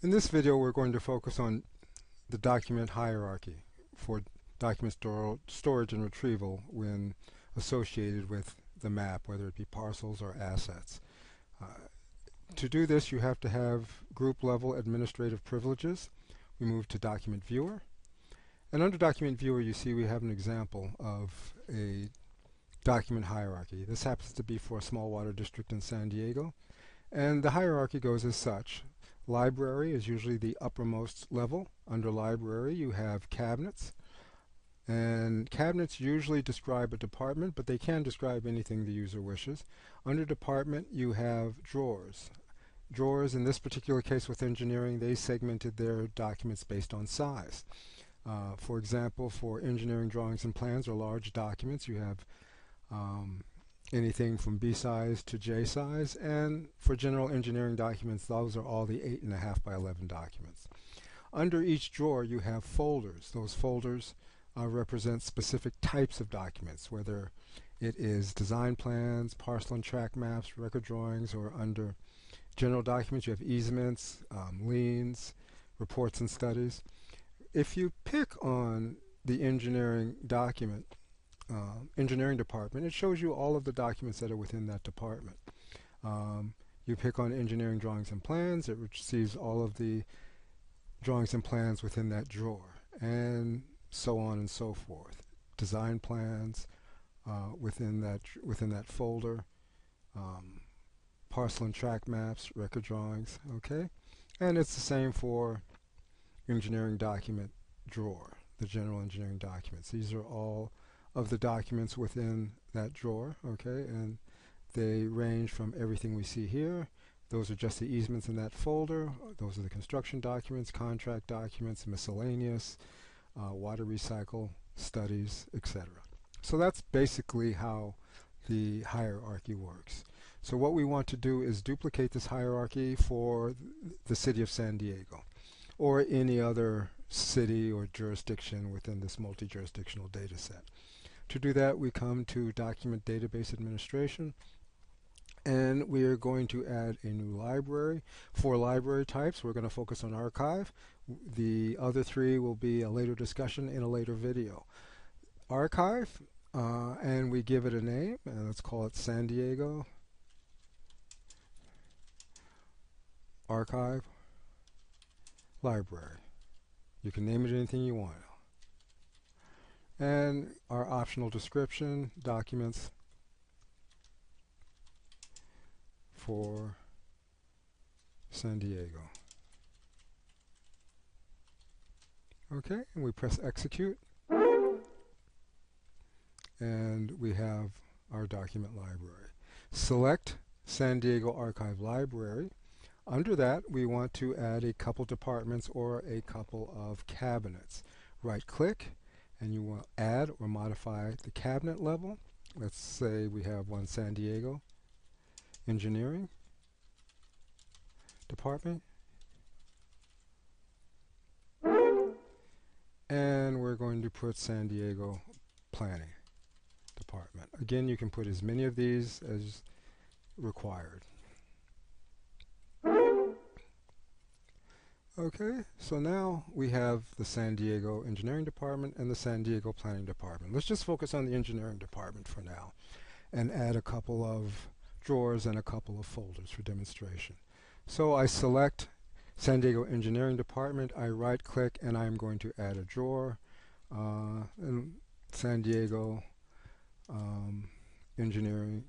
In this video, we're going to focus on the document hierarchy for document storage and retrieval when associated with the map, whether it be parcels or assets. To do this, you have to have group-level administrative privileges. We move to Document Viewer. And under Document Viewer, you see we have an example of a document hierarchy. This happens to be for a small water district in San Diego. And the hierarchy goes as such. Library is usually the uppermost level. Under library, you have cabinets. And cabinets usually describe a department, but they can describe anything the user wishes. Under department, you have drawers. Drawers, in this particular case with engineering, they segmented their documents based on size. For example, for engineering drawings and plans or large documents, you have anything from B size to J size, and for general engineering documents, those are all the 8.5 by 11 documents. Under each drawer, you have folders. Those folders represent specific types of documents, whether it is design plans, parcel and tract maps, record drawings, or under general documents, you have easements, liens, reports and studies. If you pick on the engineering document, engineering department, it shows you all of the documents that are within that department. You pick on engineering drawings and plans, it receives all of the drawings and plans within that drawer, and so on and so forth. Design plans within that folder, parcel and tract maps, record drawings, okay? And it's the same for engineering document drawer, the general engineering documents. These are all of the documents within that drawer, okay? And they range from everything we see here. Those are just the easements in that folder. Those are the construction documents, contract documents, miscellaneous, water recycle, studies, etc. So that's basically how the hierarchy works. So what we want to do is duplicate this hierarchy for the city of San Diego or any other city or jurisdiction within this multi-jurisdictional data set. To do that, we come to Document Database Administration, and we are going to add a new library. For library types, we're going to focus on archive. The other three will be a later discussion in a later video. Archive, and we give it a name, and let's call it San Diego Archive Library. You can name it anything you want. And our optional description, documents for San Diego. Okay, and we press execute, and we have our document library. Select San Diego Archive Library. Under that, we want to add a couple departments or a couple of cabinets. Right click, and you want to add or modify the cabinet level. Let's say we have one San Diego Engineering Department. And we're going to put San Diego Planning Department. Again, you can put as many of these as required. Okay, so now we have the San Diego Engineering Department and the San Diego Planning Department. Let's just focus on the Engineering Department for now and add a couple of drawers and a couple of folders for demonstration. So I select San Diego Engineering Department, I right click, and I'm going to add a drawer, and San Diego Engineering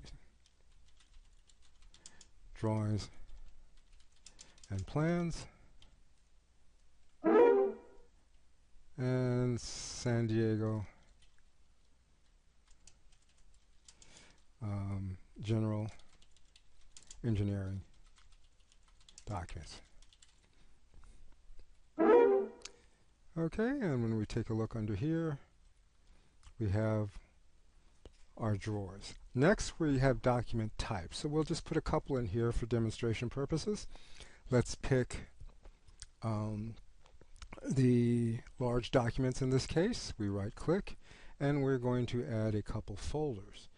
Drawings and Plans, and San Diego General Engineering Documents. Okay, and when we take a look under here, we have our drawers. Next, we have document types. So we'll just put a couple in here for demonstration purposes. Let's pick the large documents in this case. We right click, and we're going to add a couple folders.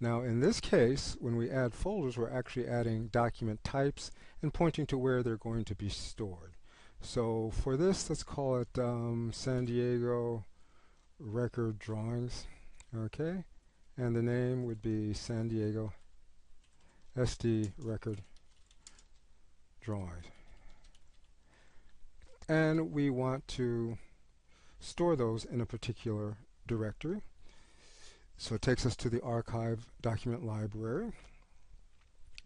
Now in this case, when we add folders, we're actually adding document types and pointing to where they're going to be stored. So for this, let's call it San Diego Record Drawings. Okay, and the name would be San Diego SD Record Drawings. And we want to store those in a particular directory. So it takes us to the archive document library.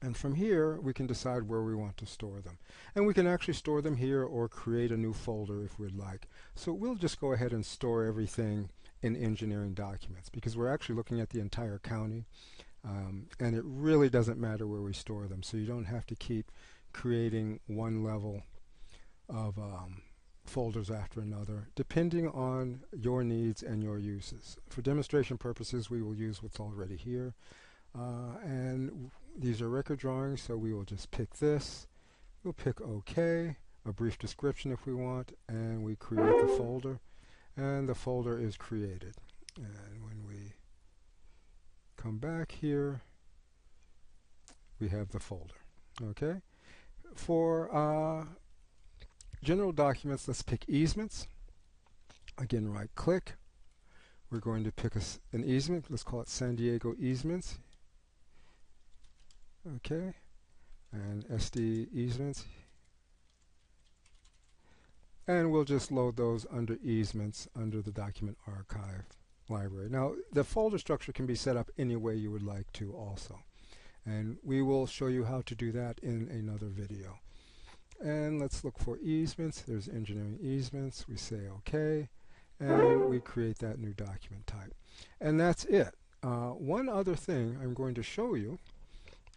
And from here, we can decide where we want to store them. And we can actually store them here or create a new folder if we'd like. So we'll just go ahead and store everything in engineering documents because we're actually looking at the entire county. And it really doesn't matter where we store them. So you don't have to keep creating one level of folders after another, depending on your needs and your uses. For demonstration purposes, we will use what's already here. And these are record drawings, so we will just pick this. We'll pick OK, a brief description if we want, and we create the folder. And the folder is created. And when we come back here, we have the folder. Okay? For general documents, let's pick easements. Again, right-click. We're going to pick an easement. Let's call it San Diego Easements. Okay, and SD easements. And we'll just load those under easements under the document archive library. Now, the folder structure can be set up any way you would like to also. And we will show you how to do that in another video. And let's look for easements. There's engineering easements. We say OK, and we create that new document type. And that's it. One other thing I'm going to show you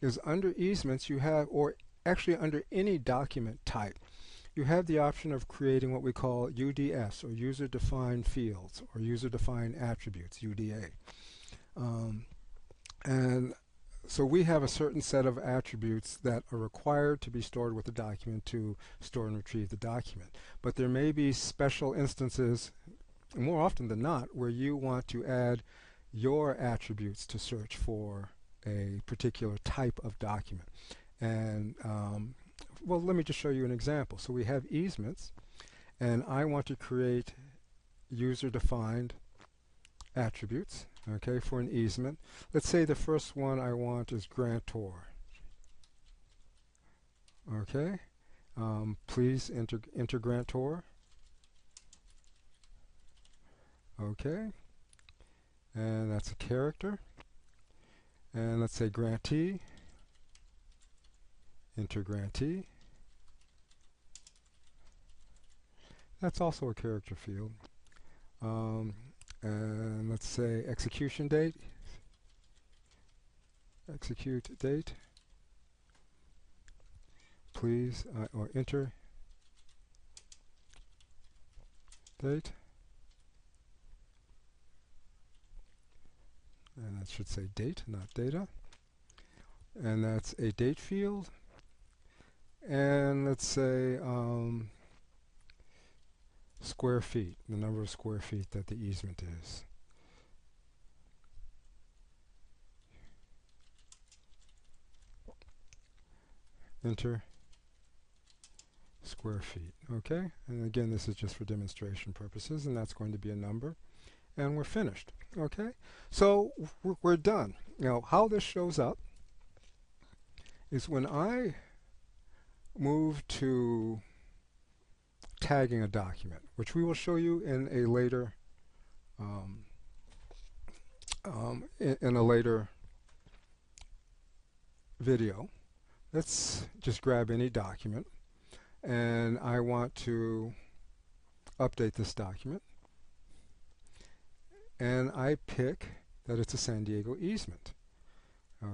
is under easements you have, or actually under any document type, you have the option of creating what we call UDS, or user-defined fields, or user-defined attributes, UDA. And so we have a certain set of attributes that are required to be stored with the document to store and retrieve the document. But there may be special instances, more often than not, where you want to add your attributes to search for a particular type of document. And well, let me just show you an example. So we have easements, and I want to create user-defined attributes, okay, for an easement. Let's say the first one I want is grantor. Okay, please enter grantor. Okay, and that's a character. And let's say grantee, enter grantee. That's also a character field. And let's say execution date, execute date, please, or enter date. And that should say date, not data. And that's a date field. And let's say square feet, the number of square feet that the easement is. Enter square feet. Okay, and again, this is just for demonstration purposes, and that's going to be a number. And we're finished. Okay, so we're done. Now, how this shows up is when I move to tagging a document, which we will show you in a later in a later video. Let's just grab any document, and I want to update this document. And I pick that it's a San Diego easement.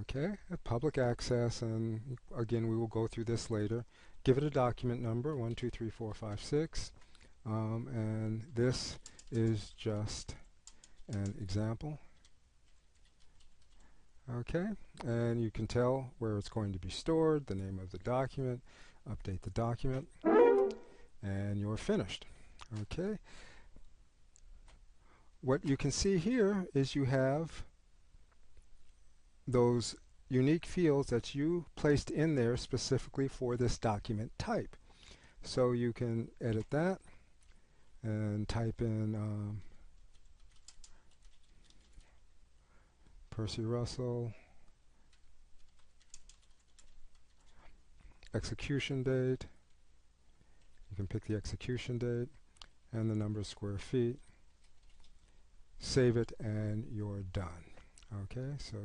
Okay, public access, and again we will go through this later. Give it a document number, 1, 2, 3, 4, 5, 6. And this is just an example. Okay, and you can tell where it's going to be stored, the name of the document, update the document, and you're finished. Okay. What you can see here is you have those unique fields that you placed in there specifically for this document type. So you can edit that and type in Percy Russell, execution date. You can pick the execution date and the number of square feet. Save it and you're done. Okay, so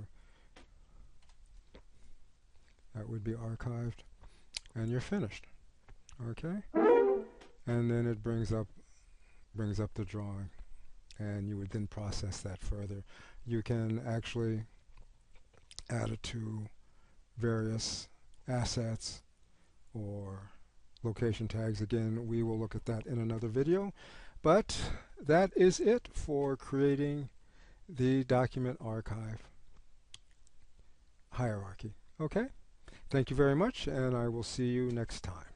that would be archived and you're finished. Okay, and then it brings up the drawing, and you would then process that further. You can actually add it to various assets or location tags. Again, we will look at that in another video, but that is it for creating the document archive hierarchy. Okay, thank you very much, and I will see you next time.